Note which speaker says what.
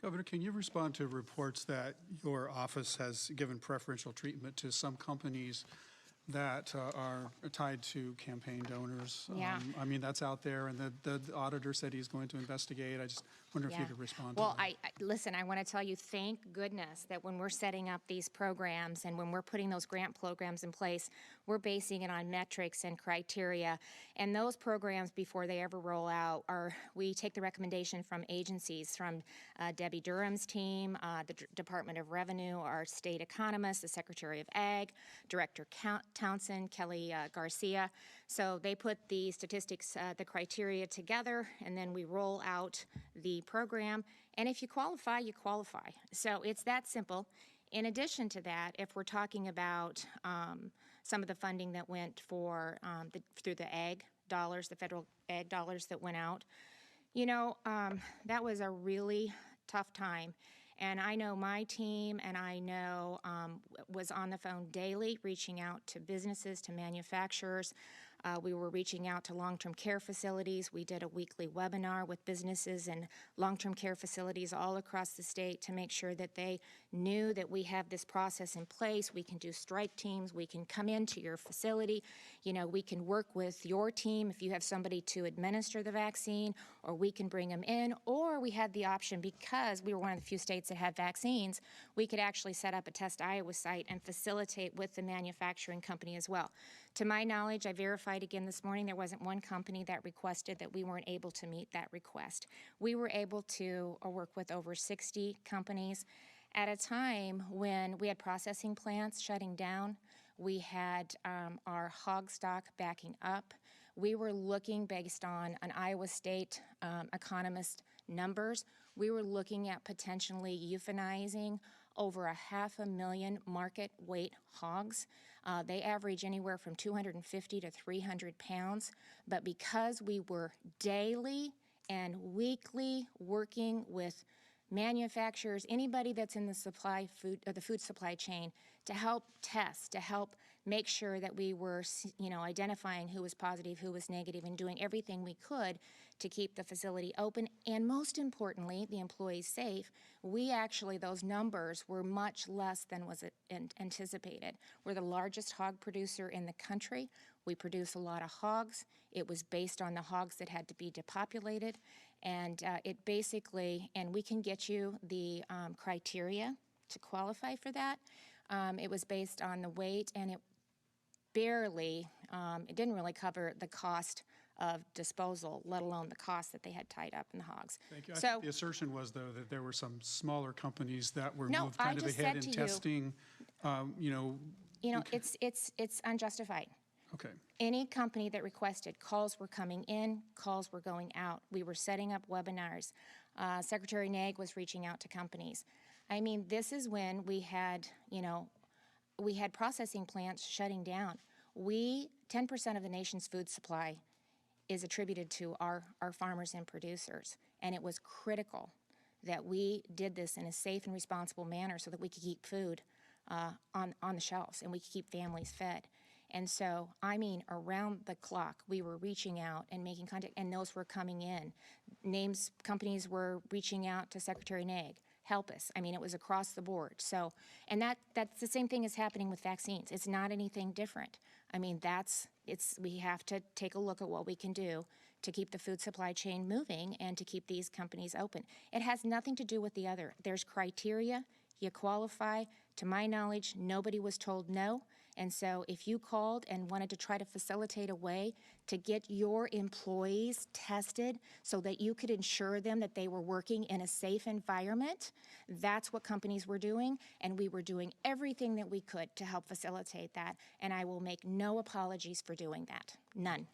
Speaker 1: Governor, can you respond to reports that your office has given preferential treatment to some companies that are tied to campaign donors?
Speaker 2: Yeah.
Speaker 1: I mean, that's out there, and the auditor said he's going to investigate. I just wonder if you could respond to
Speaker 2: well,
Speaker 1: that.
Speaker 2: Listen, I want to tell you, thank goodness that when we're setting up these programs and when we're putting those grant programs in place, we're basing it on metrics and criteria. And those programs, before they ever roll out, we take the recommendation from agencies, from Debbie Durham's team, the Department of Revenue, our state economist, the Secretary of Ag, Director Townsend, Kelly Garcia. So they put the statistics, the criteria together, and then we roll out the program. And if you qualify, you qualify. So it's that simple. In addition to that, if we're talking about some of the funding that went for through the ag dollars, the federal ag dollars that went out, you know, that was a really tough time. And I know my team, and I know was on the phone daily, reaching out to businesses, to manufacturers. We were reaching out to long-term care facilities. We did a weekly webinar with businesses and long-term care facilities all across the state to make sure that they knew that we have this process in place. We can do strike teams. We can come into your facility. You know, we can work with your team if you have somebody to administer the vaccine, or we can bring them in, or we had the option, because we were one of the few states that had vaccines, we could actually set up a Test Iowa site and facilitate with the manufacturing company as well. To my knowledge, I verified again this morning, there wasn't one company that requested that we weren't able to meet that request. We were able to work with over 60 companies at a time when we had processing plants shutting down. We had our hog stock backing up. We were looking, based on an Iowa State economist numbers, we were looking at potentially euthanizing over 500,000 market weight hogs. They average anywhere from 250 to 300 pounds. But because we were daily and weekly working with manufacturers, anybody that's in the food supply chain, to help test, to help make sure that we were, you know, identifying who was positive, who was negative, and doing everything we could to keep the facility open, and most importantly, the employees safe. We actually, those numbers were much less than was anticipated. We're the largest hog producer in the country. We produce a lot of hogs. It was based on the hogs that had to be depopulated, and it basically, and we can get you the criteria to qualify for that. It was based on the weight, and it didn't really cover the cost of disposal, let alone the cost that they had tied up in the hogs.
Speaker 1: Thank you. I think the assertion was, though, that there were some smaller companies that were moved kind of ahead in testing.
Speaker 2: It's unjustified.
Speaker 1: Okay.
Speaker 2: Any company that requested, calls were coming in, calls were going out. We were setting up webinars. Secretary Nag was reaching out to companies. I mean, this is when we had, we had processing plants shutting down. 10% of the nation's food supply is attributed to our farmers and producers, and it was critical that we did this in a safe and responsible manner so that we could keep food on the shelves and we could keep families fed. And so, I mean, around the clock, we were reaching out and making contact, and those were coming in. Companies were reaching out to Secretary Nag, help us. I mean, it was across the board. So, and that's the same thing is happening with vaccines. It's not anything different. I mean, we have to take a look at what we can do to keep the food supply chain moving and to keep these companies open. It has nothing to do with the other. There's criteria. You qualify. To my knowledge, nobody was told no. And so if you called and wanted to try to facilitate a way to get your employees tested so that you could ensure them that they were working in a safe environment, that's what companies were doing, and we were doing everything that we could to help facilitate that, and I will make no apologies for doing that. None.